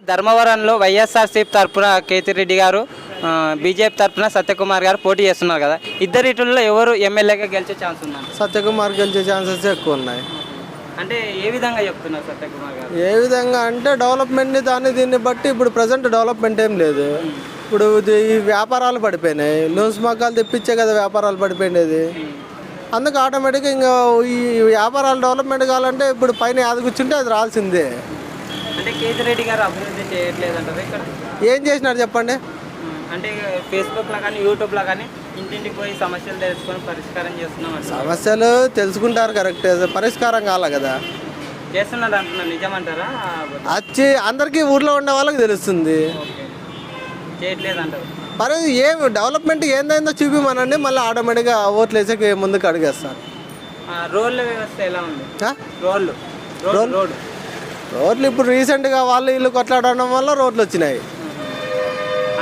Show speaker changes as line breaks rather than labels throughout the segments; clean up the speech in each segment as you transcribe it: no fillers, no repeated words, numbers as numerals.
ధర్మవరంలో వైఎస్ఆర్సీపీ తరఫున కేతిరెడ్డి గారు, బీజేపీ తరఫున సత్యకుమార్ గారు పోటీ చేస్తున్నారు కదా. ఇద్దరిలో ఎవరు ఎమ్మెల్యేగా గెలిచే ఛాన్స్ ఉందండి?
సత్యకుమార్ గెలిచే ఛాన్సెస్ ఎక్కువ ఉన్నాయి.
అంటే ఏ విధంగా చెప్తున్నారు సత్యకుమార్ గారు?
ఏ విధంగా అంటే డెవలప్మెంట్ని దీన్ని బట్టి ఇప్పుడు ప్రజెంట్ డెవలప్మెంట్ ఏం లేదు. ఇప్పుడు ఈ వ్యాపారాలు పడిపోయినాయి, లూస్ మగ్గాలు తెప్పించే కదా వ్యాపారాలు పడిపోయినది. అందుకు ఆటోమేటిక్గా ఇంకా ఈ వ్యాపారాలు డెవలప్మెంట్ కావాలంటే ఇప్పుడు పైన యాది కూర్చుంటే అది రాల్సిందే.
అంటే కేతిరెడ్డి గారు అభివృద్ధి చేయట్లేదు అంటారు ఇక్కడ?
ఏం చేసినారు చెప్పండి?
అంటే ఫేస్బుక్లో కానీ యూట్యూబ్లో కానీ ఇంటింటికి పోయి సమస్యలు తెలుసుకొని పరిష్కారం చేస్తున్నాం.
సమస్యలు తెలుసుకుంటారు కరెక్టే, పరిష్కారం కావాలి కదా.
చేస్తున్నారు అంటున్నారు, నిజమంటారా?
వచ్చి అందరికీ ఊర్లో ఉండే వాళ్ళకి తెలుస్తుంది.
చేయట్లేదు అంటారు.
మరి ఏం డెవలప్మెంట్ ఏందైందో చూపిమనండి, మళ్ళీ ఆటోమేటిక్గా ఓట్లు వేసాక ముందుకు అడిగేస్తారు.
రోడ్ల వ్యవస్థ ఎలా ఉంది?
రోడ్లు ఇప్పుడు రీసెంట్గా వాళ్ళు ఇల్లు కొట్లాడడం వల్ల రోడ్లు వచ్చినాయి.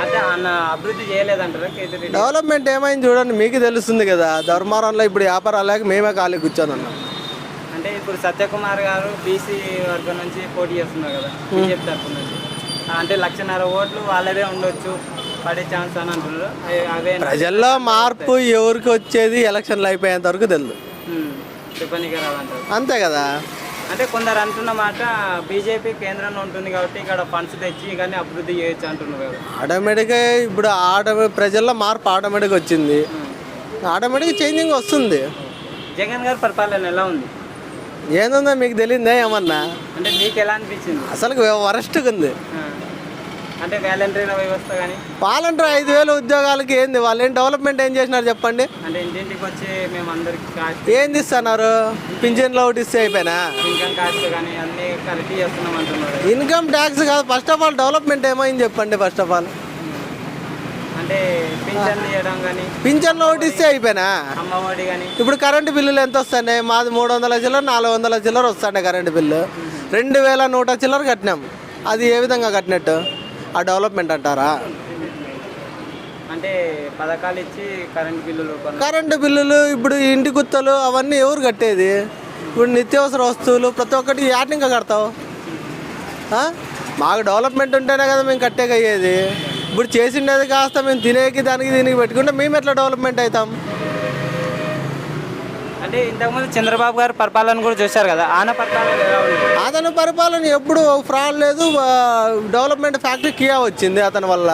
అంటే అన్న అభివృద్ధి చేయలేదంటారా కేతిరెడ్డి?
డెవలప్మెంట్ ఏమైంది చూడండి, మీకు తెలుస్తుంది కదా. ధర్మారంలో ఇప్పుడు వ్యాపారాలు లేక మేమే ఖాళీ కూర్చొని ఉన్నాం.
అంటే ఇప్పుడు సత్యకుమార్ గారు బీసీ వర్గం నుంచి పోటీ చేస్తున్నారు కదా బీజేపీ తరఫున నుంచి. అంటే 1,50,000 ఓట్లు వాళ్ళదే ఉండొచ్చు, పడే ఛాన్స్ అని అంటున్నారు. అవే
ప్రజల్లో మార్పు ఎవరికి వచ్చేది ఎలక్షన్లు అయిపోయేంత వరకు తెలియదు,
చెప్పనీకి రాదంటారు.
అంతే కదా.
అంటే కొందరు అంటున్న మాట బీజేపీ కేంద్రంలో ఉంటుంది కాబట్టి ఇక్కడ ఫండ్స్ తెచ్చి కానీ అభివృద్ధి చేయొచ్చు అంటున్నారు కదా.
ఆటోమేటిక్గా ఇప్పుడు ప్రజల్లో మార్పు ఆటోమేటిక్గా వచ్చింది, ఆటోమేటిక్గా చేంజింగ్ వస్తుంది.
జగన్ గారి పరిపాలన ఎలా ఉంది?
ఏందో మీకు తెలియదే ఏమన్నా?
అంటే మీకు ఎలా అనిపించింది?
అసలు వరస్ట్గా ఉంది.
అంటే వాలంటీర్ వ్యవస్థ కానీ
వాలంటీర్ 5,000 ఉద్యోగాలకి ఏంది, వాళ్ళు ఏం డెవలప్మెంట్ ఏం చేసినారు చెప్పండి?
అంటే ఇంటింటికి వచ్చి మేము అందరికి
ఏంది ఇస్తున్నారు? పింఛన్లో ఒకటి ఇస్తే అయిపోయినా?
ఇన్కమ్ ట్యాక్స్ కానీ అన్ని కరెక్ట్ చేస్తున్నాం అంటున్నారు.
ఇన్కమ్ ట్యాక్స్ కాదు, ఫస్ట్ ఆఫ్ ఆల్ డెవలప్మెంట్ ఏమైంది చెప్పండి? ఫస్ట్ ఆఫ్ ఆల్
అంటే పింఛన్ ఇవ్వడం కానీ,
పింఛన్లో ఒకటి ఇస్తే అయిపోయినా?
అమ్మఒడి కానీ.
ఇప్పుడు కరెంటు బిల్లులు ఎంత వస్తున్నాయి? మాది 300 చిల్లర 400 చిల్లర వస్తాయి కరెంటు బిల్లు. 2,100 చిల్లర కట్టినాం. అది ఏ విధంగా కట్టినట్టు? ఆ డెవలప్మెంట్ అంటారా?
అంటే పథకాలు ఇచ్చి
కరెంటు బిల్లులు ఇప్పుడు ఇంటి గుత్తలు అవన్నీ ఎవరు కట్టేది? ఇప్పుడు నిత్యావసర వస్తువులు ప్రతి ఒక్కటి యాటిని ఇంకా కడతావు? మాకు డెవలప్మెంట్ ఉంటేనే కదా మేము కట్టేకయ్యేది. ఇప్పుడు చేసిండేది కాస్త మేము తినేకి దానికి దీనికి పెట్టుకుంటే మేము ఎట్లా డెవలప్మెంట్ అవుతాం?
అంటే ఇంతకుముందు చంద్రబాబు గారు పరిపాలన కూడా చూశారు కదా,
అతని పరిపాలన ఎప్పుడు ఫ్రాడ్ లేదు. డెవలప్మెంట్ ఫ్యాక్టరీ కియా వచ్చింది అతని వల్ల.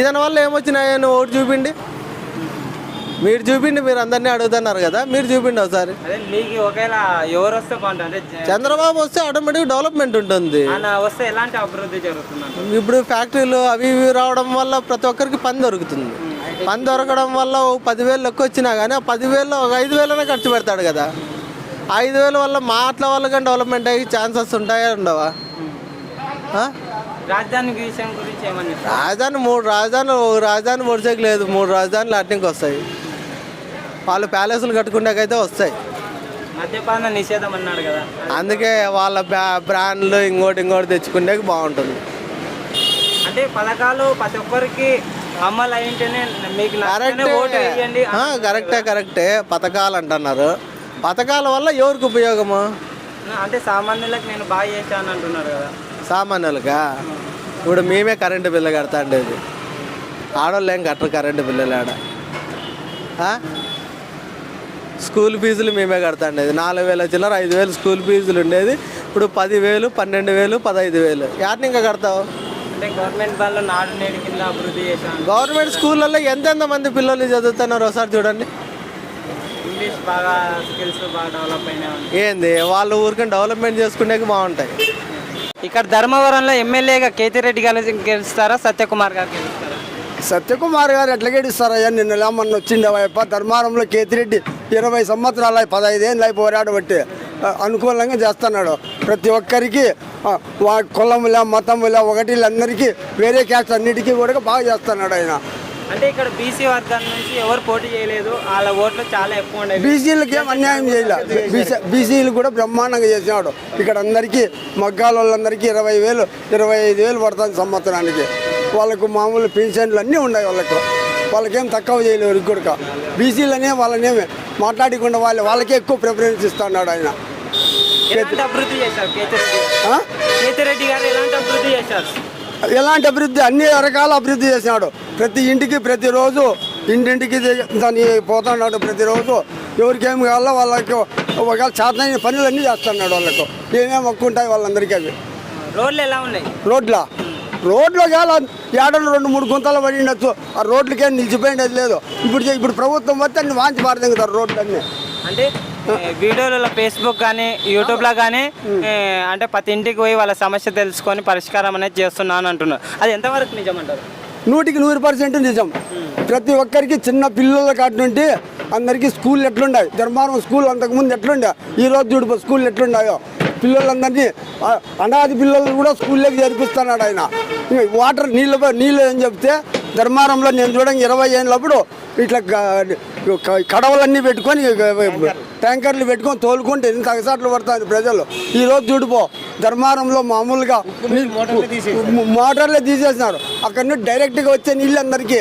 ఇతని వల్ల ఏమొచ్చినాయి నువ్వు ఒకటి చూపిండి, మీరు చూపిండి. మీరు అందరినీ అడుగుతున్నారు కదా, మీరు చూపిండి ఒకసారి.
మీకు ఒకవేళ ఎవరు వస్తే బాగుంటుంది?
చంద్రబాబు వస్తే ఆటోమేటిక్ డెవలప్మెంట్ ఉంటుంది.
వస్తే ఎలాంటి అభివృద్ధి జరుగుతుంది?
ఇప్పుడు ఫ్యాక్టరీలు అవి ఇవి రావడం వల్ల ప్రతి ఒక్కరికి పని దొరుకుతుంది. పని దొరకడం వల్ల 10,000 లెక్క వచ్చినా కానీ ఆ 10,000లో ఒక 5,000 ఖర్చు పెడతాడు కదా. 5,000 వల్ల మాటల వల్ల కానీ డెవలప్మెంట్ అయ్యే ఛాన్సెస్ ఉంటాయా ఉండవా?
రాజధాని విషయం గురించి ఏమన్నా?
రాజధాని 3 రాజధానులు, రాజధాని పొడిచేకి లేదు, 3 రాజధానులు అట్నికి వస్తాయి. వాళ్ళు ప్యాలెస్లు కట్టుకునేకైతే వస్తాయి.
మద్యపాన నిషేధం అన్నాడు కదా,
అందుకే వాళ్ళ బ్రాండ్లు ఇంకోటి తెచ్చుకునే బాగుంటుంది.
అంటే పథకాలు ప్రతి ఒక్కరికి అమలు అయింటేనే మీకు
కరెక్టే. పథకాలు అంటున్నారు, పథకాల వల్ల ఎవరికి ఉపయోగము?
అంటే సామాన్యులకు నేను బాగా చేశాను అంటున్నారు కదా.
సామాన్యులకా? ఇప్పుడు మేమే కరెంటు బిల్లు కడతా ఉండేది, ఆడవాళ్ళు ఏం కట్టరు కరెంటు బిల్లులు. ఆడ స్కూల్ ఫీజులు మేమే కడతా ఉండేది. 4,000 చిల్లర 5,000 స్కూల్ ఫీజులు ఉండేది. ఇప్పుడు 10,000, 12,000, 15,000 యాటిని ఇంకా కడతావు?
అంటే గవర్నమెంట్ వాళ్ళు నాడు నేడు కింద అభివృద్ధి చేశాను.
గవర్నమెంట్ స్కూళ్ళల్లో ఎంతెంత మంది పిల్లలు చదువుతున్నారు ఒకసారి చూడండి.
ఇంగ్లీష్ బాగా స్కిల్స్ బాగా డెవలప్ అయినా
ఏంది వాళ్ళు ఊరికని డెవలప్మెంట్ చేసుకునే బాగుంటాయి.
ఇక్కడ ధర్మవరంలో ఎమ్మెల్యేగా కేతిరెడ్డి గారు గెలుస్తారా, సత్యకుమార్ గారు గెలుస్తారా?
సత్యకుమార్ గారు ఎట్లా గెలుస్తారయ్యా? నిన్న మొన్న వచ్చింది ధర్మారంలో కేతిరెడ్డి 20 సంవత్సరాలు 15 ఏళ్ళు పోరాడబట్టి అనుకూలంగా చేస్తున్నాడు. ప్రతి ఒక్కరికి కులముల మతముల ఒకటిలందరికీ వేరే క్యాస్ట్ అన్నిటికీ కూడా బాగా చేస్తున్నాడు ఆయన.
అంటే ఇక్కడ బీసీ వర్గం నుంచి ఎవరు పోటీ చేయలేదు, వాళ్ళ ఓట్లు చాలా ఎక్కువ ఉన్నాయి.
బీసీలకి ఏం అన్యాయం చేయలేదు, బీసీలు కూడా బ్రహ్మాండంగా చేసినాడు. ఇక్కడ అందరికీ మగ్గాల వాళ్ళందరికీ 20,000, 25,000 పడుతుంది సంవత్సరానికి. వాళ్ళకు మామూలు పెన్షన్లు అన్నీ ఉన్నాయి. వాళ్ళకేం తక్కువ చేయలేరు. కూడా బీసీలనే వాళ్ళనేమే మాట్లాడకుండా వాళ్ళకే ఎక్కువ ప్రిఫరెన్స్ ఇస్తున్నాడు ఆయన.
ఎలాంటి అభివృద్ధి చేశారు కేతిరెడ్డి గారు ఎలాంటి అభివృద్ధి చేశారు?
ఎలాంటి అభివృద్ధి? అన్ని రకాల అభివృద్ధి చేసినాడు. ప్రతి ఇంటికి ప్రతిరోజు ఇంటింటికి దాన్ని పోతున్నాడు. ప్రతిరోజు ఎవరికేం కావాలో వాళ్ళకి ఒకవేళ చేతనైన పనులన్నీ చేస్తున్నాడు. వాళ్ళకు నేనేం మొక్కుంటాయి వాళ్ళందరికీ. అవి
రోడ్లు ఎలా ఉన్నాయి?
రోడ్లో కాల ఏడాది 2-3 గుంతలు పడి ఉండొచ్చు. ఆ రోడ్లకేం నిలిచిపోయింది లేదు. ఇప్పుడు ప్రభుత్వం వస్తే అన్ని వాంచి పారదెంగుతారు రోడ్లన్నీ.
అంటే వీడియోలలో ఫేస్బుక్ కానీ యూట్యూబ్లో కానీ అంటే ప్రతి ఇంటికి పోయి వాళ్ళ సమస్య తెలుసుకొని పరిష్కారం అనేది చేస్తున్నాను అంటున్నారు. అది ఎంతవరకు నిజం అంటారు?
100% నిజం. ప్రతి ఒక్కరికి చిన్న పిల్లల కాటి నుండి అందరికీ స్కూల్ ఎట్లుండాయి. ధర్మారం స్కూల్ అంతకుముందు ఎట్లుండే, ఈరోజు చూడు స్కూల్ ఎట్లుండాయో. పిల్లలందరినీ అనాది పిల్లలు కూడా స్కూల్లోకి చేర్పిస్తున్నాడు ఆయన. వాటర్ నీళ్ళు అని చెప్తే ధర్మారంలో నేను చూడండి 20 ఏళ్ళప్పుడు ఇట్లా కడవలన్నీ పెట్టుకొని ట్యాంకర్లు పెట్టుకొని తోలుకుంటే ఎంత అగసాట్లు పడతారు ప్రజలు. ఈరోజు చూడిపో ధర్మారంలో మామూలుగా మోటార్లే తీసేసినారు. అక్కడి నుండి డైరెక్ట్గా వచ్చే నీళ్ళు అందరికీ.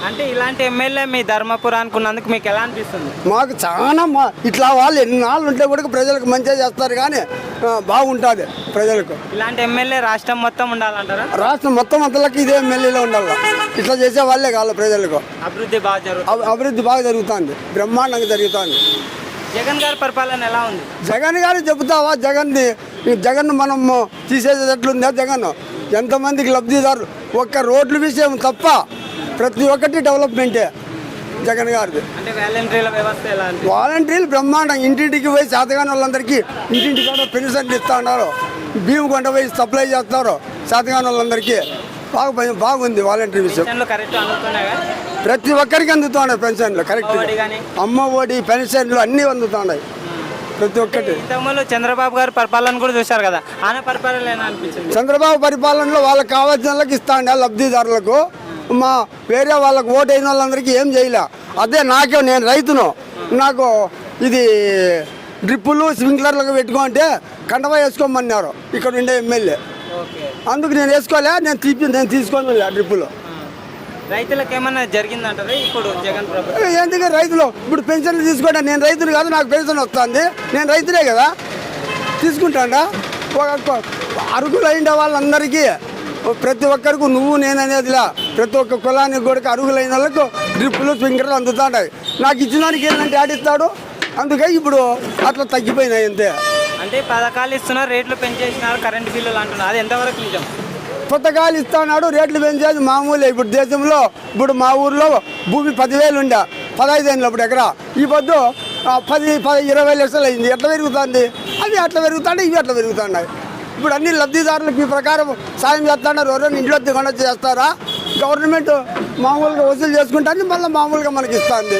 అంటే ఇలాంటి ఎమ్మెల్యే మీ ధర్మపురానికి ఉన్నందుకు మీకు ఎలా అనిపిస్తుంది?
మాకు చాలా ఇట్లా వాళ్ళు ఎన్నాళ్ళు ఉంటే కూడా ప్రజలకు మంచిగా చేస్తారు కానీ బాగుంటుంది ప్రజలకు.
ఇలాంటి ఎమ్మెల్యే రాష్ట్రం మొత్తం ఉండాలంటారా?
రాష్ట్రం మొత్తం అంతలోకి ఇదే ఎమ్మెల్యేలో ఉండాలి. ఇట్లా చేసే వాళ్ళే కావాలి ప్రజలకు. అభివృద్ధి బాగా జరుగుతుంది, బ్రహ్మాండంగా జరుగుతుంది.
జగన్ గారి పరిపాలన ఎలా ఉంది?
జగన్ గారు చెబుతావా? జగన్ మనం తీసేది ఎట్లుందా? జగన్ ఎంతమందికి లబ్ధిదారు? ఒక్క రోడ్ల విషయం తప్ప ప్రతి ఒక్కటి డెవలప్మెంటే జగన్ గారిది.
అంటే వాలంటీర్ల వ్యవస్థ ఎలా?
వాలంటీర్లు బ్రహ్మాండం. ఇంటింటికి పోయి చేతగాని వాళ్ళందరికీ ఇంటింటికి కూడా పెన్షన్ ఇస్తూ ఉన్నారు. బియ్యం కొండ పోయి సప్లై చేస్తున్నారు చేతగాని వాళ్ళందరికీ. బాగుంది వాలంటీర్ విషయం. ప్రతి ఒక్కరికి అందుతున్నాయి పెన్షన్లు కరెక్ట్. అమ్మ ఒడి పెన్షన్లు అన్నీ అందుతున్నాయి ప్రతి ఒక్కటి.
చంద్రబాబు గారి పరిపాలన కూడా చూశారు కదా, ఆయన పరిపాలన ఎలా అనిపించింది?
చంద్రబాబు పరిపాలనలో వాళ్ళకి కావాల్సిన వాళ్ళకి ఇస్తా ఉండే లబ్ధిదారులకు. వేరే వాళ్ళకి ఓటు అయిన వాళ్ళందరికీ ఏం చేయలే. అదే నేను రైతును, నాకు ఇది డ్రిప్పులు స్ప్రింక్లర్లకు పెట్టుకుంటే కండవా వేసుకోమన్నారు ఇక్కడ ఉండే ఎమ్మెల్యే. అందుకు నేను వేసుకోలే, నేను తీసుకొని వెళ్ళా డ్రిప్పులు.
రైతులకు ఏమన్నా జరిగిందంటారా ఇప్పుడు జగన్ ప్రభుత్వం?
ఎందుకు రైతులు ఇప్పుడు పెన్షన్లు తీసుకుంటా? నేను రైతులు కాదు, నాకు పెన్షన్ వస్తుంది. నేను రైతులే కదా, తీసుకుంటాడా? అర్హులు అయిన వాళ్ళందరికీ ప్రతి ఒక్కరికి నువ్వు నేను అనేదిలా ప్రతి ఒక్క కులానికి కూడా అర్హులైన వాళ్ళకు డ్రిప్పులు స్ప్రింక్లర్లు అందుతాయి. నాకు ఇచ్చినానికి ఏంటంటే ఆడిస్తాడు. అందుకే ఇప్పుడు అట్లా తగ్గిపోయినాయి అంతే.
అంటే పథకాలు ఇస్తున్నారు, రేట్లు పెంచేసినారు, కరెంటు బిల్లులు అంటున్నారు. అది ఎంతవరకు నిజం?
పథకాలు ఇస్తున్నాడు, రేట్లు పెంచేది మామూలే. ఇప్పుడు దేశంలో ఇప్పుడు మా ఊర్లో భూమి 10,000 ఉండే 15 ఏళ్ళు అప్పుడు ఎకరా. ఈ పొద్దు 10-20 లక్షలు అయింది. ఎట్లా పెరుగుతుంది? అది అట్లా పెరుగుతాయి, ఇవి అట్లా పెరుగుతున్నాయి. ఇప్పుడు అన్ని లబ్ధిదారులకు ఈ ప్రకారం సాయం చేస్తున్నారు. ఎవరైనా ఇంట్లో దిగొండ చేస్తారా? గవర్నమెంట్ మామూలుగా వసూలు చేసుకుంటుంది, మళ్ళీ మామూలుగా మనకి ఇస్తుంది.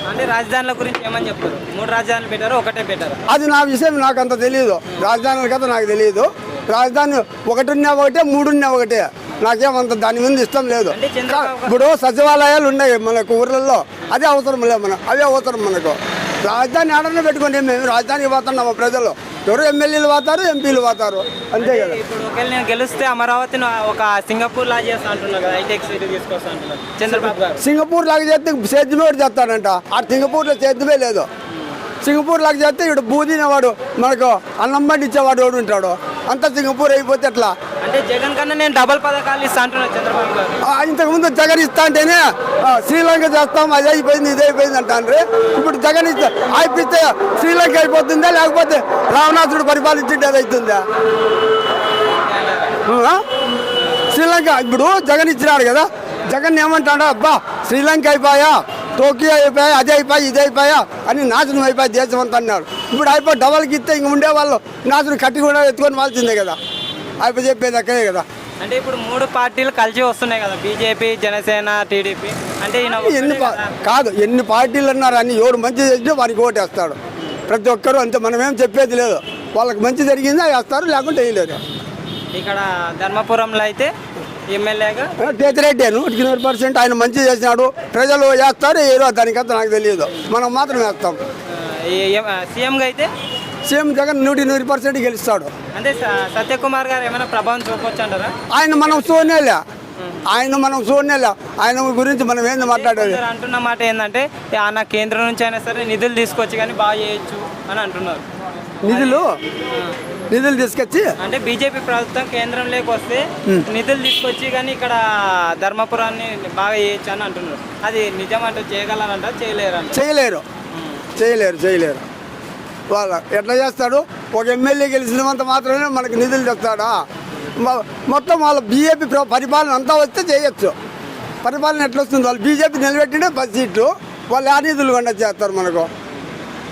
అంటే రాజధానుల గురించి ఏమని చెప్తారు? 3 రాజధానులు పెట్టారు, ఒకటే పెట్టారు?
అది నా విషయం, నాకు అంత తెలియదు. రాజధానుల కథ నాకు తెలియదు. రాజధాని 1 ఉన్నా ఒకటే, 3 ఉన్నా ఒకటే. నాకేమంత దాని మీద ఇష్టం లేదు. ఇప్పుడు సచివాలయాలు ఉన్నాయి మనకు ఊర్లలో, అదే అవసరం లేదు. అవే అవసరం మనకు. రాజధాని ఆడనే పెట్టుకోండి. మేము రాజధానికి పోతున్నాము, ప్రజలు ఎవరు ఎమ్మెల్యేలు పోతారు, ఎంపీలు పోతారు, అంతే కదా.
ఇప్పుడు ఒకవేళ నేను గెలిస్తే అమరావతిని ఒక సింగపూర్ లాగా చేస్తా అంటున్నారు కదా, హైటెక్ సిటీ తీసుకొస్తా అంటున్నారు చంద్రబాబు గారు.
సింగపూర్ లాగా చేస్తే సేద్యమే ఒకటి చేస్తాడంట. ఆ సింగపూర్లో సేద్యమే లేదు. సింగపూర్ లాగా చేస్తే ఇక్కడ బూదినేవాడు మనకు అన్నం బండి ఇచ్చేవాడు ఎవడు ఉంటాడు. అంతా సింగపూర్ అయిపోతే ఎట్లా?
అంటే జగన్ కన్నా నేను డబల్ పథకాలు ఇస్తా అంటున్నాను చంద్రబాబు గారు.
ఇంతకుముందు జగన్ ఇస్తా అంటేనే శ్రీలంక చేస్తాం, అది అయిపోయింది, ఇది అయిపోయింది అంటారు. ఇప్పుడు జగన్ ఇస్తే అయిపోతే శ్రీలంక అయిపోతుందా, లేకపోతే రావణాసుడు పరిపాలించింది అది అవుతుందా? శ్రీలంక ఇప్పుడు జగన్ ఇచ్చినాడు కదా, జగన్ ఏమంటాడా? అబ్బా శ్రీలంక అయిపోయా, టోకియో అయిపోయా, అది అయిపోయా, ఇది అయిపోయా అని నాశనం అయిపోయా దేశం అంతా అన్నాడు. ఇప్పుడు అయిపోయి డబల్కి ఇస్తే ఇంక ఉండేవాళ్ళు నాశనం కట్టి కూడా ఎత్తుకొని వాల్సిందే కదా. అయిపోయి చెప్పేది అక్కడే కదా.
అంటే ఇప్పుడు 3 పార్టీలు కలిసి వస్తున్నాయి కదా, బీజేపీ, జనసేన, టీడీపీ. అంటే
ఎన్ని పార్టీలు అన్నారు అని ఎవరు మంచి చేస్తే వారికి ఓటేస్తాడు ప్రతి ఒక్కరు. అంతే, మనమేం చెప్పేది లేదు. వాళ్ళకి మంచి జరిగిందా వేస్తారు, లేకుంటే వేయలేదు.
ఇక్కడ ధర్మపురంలో అయితే ఎమ్మెల్యేగా
కేతిరెడ్డి 100% ఆయన మంచి చేసినాడు. ప్రజలు వేస్తారు, ఏదో దానికంతా నాకు తెలియదు. మనం మాత్రం వేస్తాం.
సీఎంగా అయితే
సీఎం జగన్ 100% గెలుస్తాడు.
అంటే సత్యకుమార్ గారు ఏమైనా ప్రభావం చూపొచ్చు అంటారా?
ఆయన మనం చూడనేలే, ఆయన గురించి మనం ఏంది మాట్లాడేది?
అంటున్న మాట ఏంటంటే ఆయన కేంద్రం నుంచి అయినా సరే నిధులు తీసుకొచ్చి కానీ బాగా చేయొచ్చు అని అంటున్నారు.
నిధులు తీసుకొచ్చి
అంటే బీజేపీ ప్రభుత్వం కేంద్రంలోకి వస్తే నిధులు తీసుకొచ్చి కానీ ఇక్కడ ధర్మపురాన్ని బాగా చేయొచ్చు అని అంటున్నారు. అది నిజం అంటే చేయగలరంట చేయలేరంట?
చేయలేరు. వాళ్ళ ఎట్లా చేస్తాడు? ఒక ఎమ్మెల్యే గెలిచినంత మాత్రమే మనకి నిధులు తెస్తాడా? మొత్తం వాళ్ళ బీజేపీ పరిపాలన అంతా వస్తే చేయొచ్చు. పరిపాలన ఎట్లా వస్తుంది? వాళ్ళు బీజేపీ నిలబెట్టిండే 10 సీట్లు, వాళ్ళు ఆ నిధులు కూడా చేస్తారు మనకు.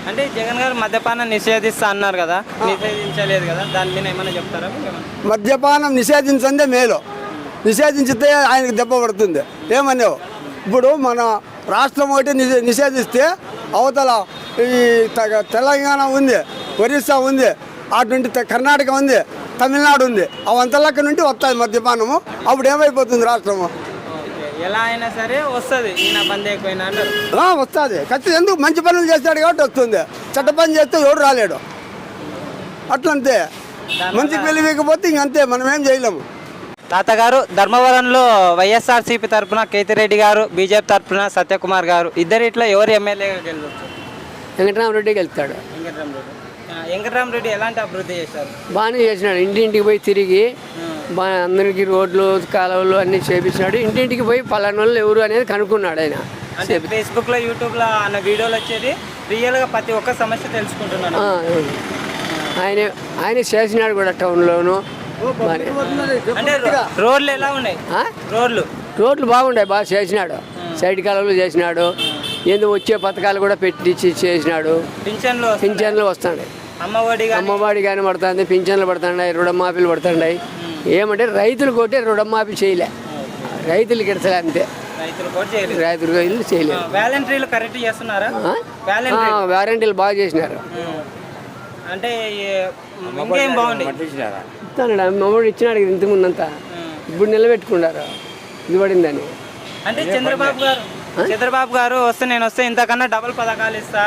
అంటే జగన్ గారు మద్యపానం నిషేధిస్తా అన్నారు కదా, నిషేధించలేదు కదా, దాని మీద ఏమైనా చెప్తారా?
మద్యపానం నిషేధించందే మేలు, నిషేధించితే ఆయనకు దెబ్బ పడుతుంది. ఏమన్నావు? ఇప్పుడు మన రాష్ట్రం ఒకటి నిషేధిస్తే అవతల ఈ తెలంగాణ ఉంది, ఒరిస్సా ఉంది, అటు నుండి కర్ణాటక ఉంది, తమిళనాడు ఉంది, అవంతలక్క నుండి వస్తుంది మద్యపానము. అప్పుడు ఏమైపోతుంది రాష్ట్రము?
ఎలా అయినా సరే వస్తుంది, ఈయన బంద్ అయిపోయినా అంటారు.
వస్తుంది ఖచ్చితంగా. ఎందుకు? మంచి పనులు చేస్తాడు కాబట్టి వస్తుంది. చెడ్డ పని చేస్తే ఎవరు రాలేడు. అట్లంతే. మంచికి వెళ్ళిపోతే ఇంకంతే, మనం ఏం చేయలేము.
తాతగారు, ధర్మవరంలో వైఎస్ఆర్సీపీ తరఫున కేతిరెడ్డి గారు, బీజేపీ తరఫున సత్యకుమార్ గారు, ఇద్దరిట్లో ఎవరు ఎమ్మెల్యేగా గెలవచ్చు?
వెంకటరామరెడ్డి గెలుస్తాడు.
వెంకటరామరెడ్డి ఎలాంటి అభివృద్ధి చేశారు?
బాగానే చేసినాడు. ఇంటింటికి పోయి తిరిగి అందరికీ రోడ్లు కాలువలు అన్నీ చేపించినాడు. ఇంటింటికి పోయి పలానా వాళ్ళు ఎవరు అనేది కనుక్కున్నాడు ఆయన.
అంటే ఫేస్బుక్లో, యూట్యూబ్లో అన్న వీడియోలు వచ్చేది రియల్గా ప్రతి ఒక్క సమస్య తెలుసుకుంటున్నాను.
ఆయన చేసినాడు కూడా టౌన్లోను.
అంటే రోడ్లు ఎలా ఉన్నాయి?
రోడ్లు బాగున్నాయి, బాగా చేసినాడు. సైడ్ కాలువలు చేసినాడు. ఏందో వచ్చే పథకాలు కూడా పెట్టించి చేసినాడు. పింఛన్లు వస్తున్నాయి. అమ్మఒడి కానీ పడుతుంది, పింఛన్లు పడుతున్నాయి, రుణమాఫీలు పడుతున్నాయి. ఏమంటే రైతులు కొట్టే రుణమాఫీ చేయలే, రైతులకి ఎడతలే అంతే. రైతులు చేయలేదు. వారంటీలు బాగా చేసినారు.
అంటే ఇంకేం బాగుంది
ఇస్తాడు. అమ్మఒడి ఇచ్చినాడు ఇంతకుముందంతా, ఇప్పుడు నిలబెట్టుకున్నారు ఇది పడిందని.
అంటే చంద్రబాబు గారు వస్తే నేను వస్తే ఇంతకన్నా డబుల్ పథకాలు ఇస్తా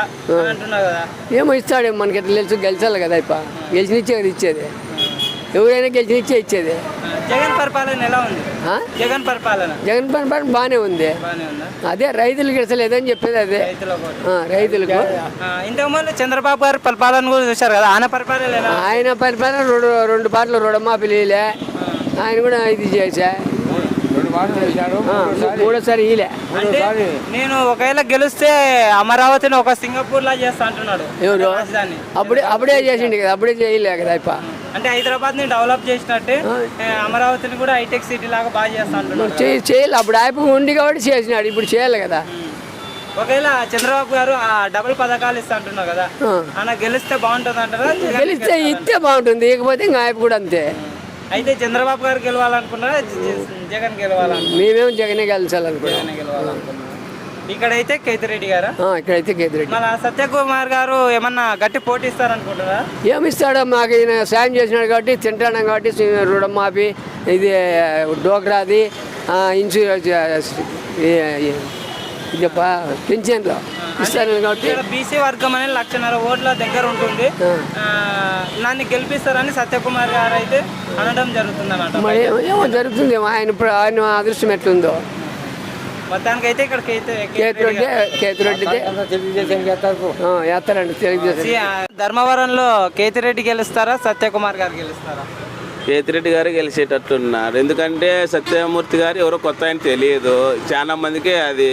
అంటున్నా కదా.
ఏమో ఇస్తాడు, మనకి ఎట్లా తెలుసు? గెలిచాలి కదా. ఇప్ప గెలిచినిచ్చే కదా ఇచ్చేది, ఎవరైనా గెలిచినిచ్చే ఇచ్చేది.
జగన్ పరిపాలన ఎలా ఉంది? జగన్ పరిపాలన
బాగానే ఉంది. అదే రైతులకు గెలిచలేదని చెప్పేది. అదే రైతులకు.
ఇంతకుముందు చంద్రబాబు గారు పరిపాలన కూడా చూశారు కదా,
ఆయన పరిపాలన రెండు పాటలు రుణమాఫీలే. ఆయన కూడా ఇది చేశా, మూడోసారి ఇలే.
నేను ఒకవేళ గెలిస్తే అమరావతిని ఒక సింగపూర్ లా చేస్తా అంటున్నాడు.
ఎవరు? అప్పుడే చేసిండు కదా, అప్పుడే చేయలే కదా.
అంటే హైదరాబాద్ ని డెవలప్ చేసినట్టే అమరావతిని కూడా హైటెక్ సిటీ లాగా బాగా చేస్తా అంటున్నాడు.
చేయాలి. అప్పుడు ఆయన ఉండి కాబట్టి చేసినాడు, ఇప్పుడు చేయాలి కదా.
ఒకవేళ చంద్రబాబు గారు ఆ డబుల్ పథకాలు ఇస్తా అంటున్నారు కదా, ఆయన గెలిస్తే బాగుంటుంది అంటారా?
గెలిస్తే ఇస్తే బాగుంటుంది, ఇకపోతే ఇంకా ఆయన కూడా అంతే.
అయితే చంద్రబాబు గారు గెలవాలనుకున్నారా, జగన్ గెలవాలనుకున్నారా?
మేమేమో జగనే గెలిచాలనుకున్నాం.
ఇక్కడైతే కేతిరెడ్డి గారా?
ఇక్కడైతే కేతిరెడ్డి.
మన సత్యకుమార్ గారు ఏమన్నా గట్టి పోటీ ఇస్తారనుకుంటారా?
ఏమిస్తాడో, మాకు ఈయన సాయం చేసినాడు కాబట్టి తింటాడు కాబట్టి. రుణమాఫీ, ఇది డోక్రాది, ఇన్సూరెన్స్, ఇదప్ప పింఛన్లో ఇస్తాను కాబట్టి.
బీసీ వర్గం అనేది 1,50,000 ఓట్ల దగ్గర ఉంటుంది, నన్ను గెలిపిస్తారని సత్యకుమార్ గారు అయితే అనడం జరుగుతుంది అన్నమాట.
ఏమో జరుగుతుంది, ఆయన అదృష్టం ఎట్లుందో.
మొత్తానికి అయితే ఇక్కడ
కేతిరెడ్డిదే వేస్తారండి తెలుగుదేశం.
ధర్మవరంలో కేతిరెడ్డి గెలుస్తారా, సత్యకుమార్ గారు గెలుస్తారా?
కేతిరెడ్డి గారు గెలిచేటట్టున్నారు. ఎందుకంటే సత్యమూర్తి గారు ఎవరో కొత్త ఆయన తెలియదు, చాలా మందికి అది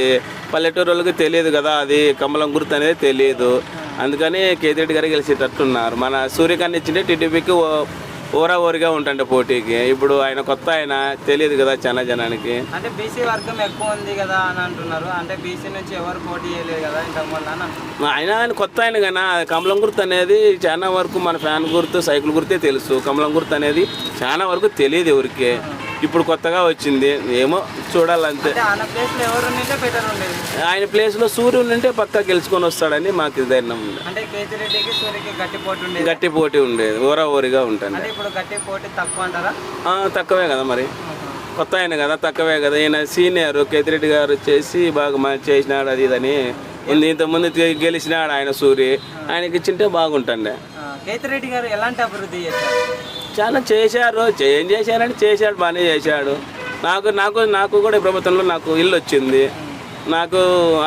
పల్లెటూరు వాళ్ళకి తెలియదు కదా, అది కమలం గుర్తు అనేది తెలియదు. అందుకని కేతిరెడ్డి గారు గెలిచేటట్టున్నారు. మన సూర్యకాంత్ ఇచ్చింటే టీడీపీకి ఓరాఓరిగా ఉంటుండే పోటీకి. ఇప్పుడు ఆయన కొత్త ఆయన తెలియదు కదా చాలా జనానికి.
అంటే బీసీ వర్గం ఎక్కువ ఉంది కదా అని అంటున్నారు. అంటే బీసీ నుంచి ఎవరు పోటీ చేయలేదు కదా ఇంతకుముందు.
ఆయన కొత్త ఆయన కన్నా కమలం గుర్తు అనేది చాలా వరకు మన ఫ్యాన్ గుర్తు, సైకిల్ గుర్తే తెలుసు. కమలం గుర్తు అనేది చాలా వరకు తెలియదు ఎవరికి. ఇప్పుడు కొత్తగా వచ్చింది, ఏమో చూడాలంతే. ఆయన ప్లేస్లో సూర్య ఉంటే పక్కా గెలుచుకొని వస్తాడని మాకు ధైర్యం ఉంది. గట్టి పోటీ ఉండేది, ఓరిగా ఉంటుంది. తక్కువే కదా మరి, కొత్త ఆయన కదా, తక్కువే కదా. ఈయన సీనియర్ కేతిరెడ్డి గారు చేసి బాగా చేసినాడు అది ఇదని ఉంది. ఇంతకుముందు గెలిచినాడు ఆయన సూర్య, ఆయనకి ఇచ్చింటే బాగుంటుండే.
కేతిరెడ్డి గారు ఎలాంటి అభివృద్ధి చేశారు?
చాలా చేశారు. ఏం చేశారంటే చేశాడు, బాగానే చేశాడు. నాకు కూడా ప్రభుత్వంలో నాకు ఇల్లు వచ్చింది. నాకు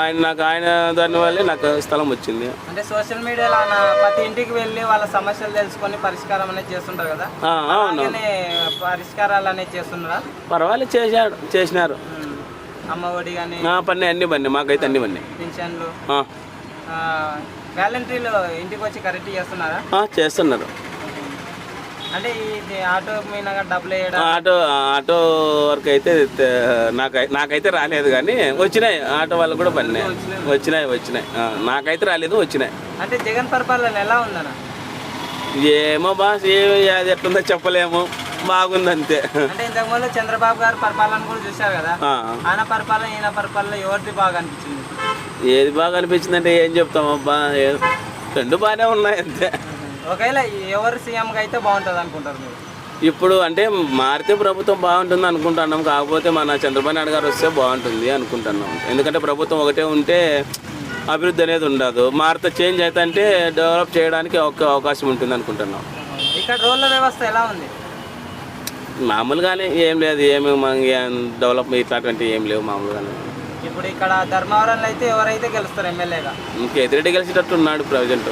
ఆయన దానివల్లే నాకు స్థలం వచ్చింది.
అంటే సోషల్ మీడియాలో ప్రతి ఇంటికి వెళ్ళి వాళ్ళ సమస్యలు తెలుసుకొని పరిష్కారం అనేది చేస్తుంటారు కదా,
అవును,
అలాగనే పరిష్కారాలు అనేది చేస్తున్నారా?
పర్వాలేదు చేసినారు.
అమ్మ ఒడి కానీ
పన్ను అన్ని పన్ను మాకైతే అన్ని పన్ను.
పింఛన్లు వాలంటీర్లు ఇంటికి వచ్చి కరెక్ట్ చేస్తున్నారా?
చేస్తున్నారు.
అంటే ఇది ఆటో మీద డబ్బులు వేయడం,
ఆటో వరకు అయితే నాకైతే రాలేదు, కానీ వచ్చినాయి. ఆటో వాళ్ళు కూడా పన్నే వచ్చినాయి. నాకైతే రాలేదు, వచ్చినాయి.
అంటే జగన్ పరిపాలన ఎలా ఉందన్న?
ఏమో బాస్, అది ఎట్లుందో చెప్పలేము, బాగుంది అంతే.
అంటే ఇంతకుముందు చంద్రబాబు గారు పరిపాలన కూడా చూశారు కదా, ఆయన పరిపాలన ఈయన పరిపాలన ఎవరిది బాగా అనిపించింది?
ఏది బాగా అనిపించింది అంటే ఏం చెప్తామబ్బా, రెండు బాగానే ఉన్నాయి అంతే.
ఒకవేళ ఎవరు సీఎంగా అయితే బాగుంటుంది అనుకుంటారు మీరు?
ఇప్పుడు అంటే మారితే ప్రభుత్వం బాగుంటుంది అనుకుంటున్నాం, కాకపోతే మన చంద్రబాబు నాయుడు గారు వస్తే బాగుంటుంది అనుకుంటున్నాం. ఎందుకంటే ప్రభుత్వం ఒకటే ఉంటే అభివృద్ధి అనేది ఉండదు, మారితే చేంజ్ అయితే అంటే డెవలప్ చేయడానికి ఒక అవకాశం ఉంటుంది అనుకుంటున్నాం.
ఇక్కడ రోడ్ల వ్యవస్థ ఎలా ఉంది?
మామూలుగానే, ఏం లేదు, ఏమి డెవలప్ ఇట్లాంటివి ఏం లేవు, మామూలుగానే.
ఇప్పుడు ఇక్కడ ధర్మవరంలో అయితే ఎవరైతే గెలుస్తారు ఎమ్మెల్యేగా?
కేతిరెడ్డి గెలిచేటట్టు ఉన్నాడు ప్రజెంట్.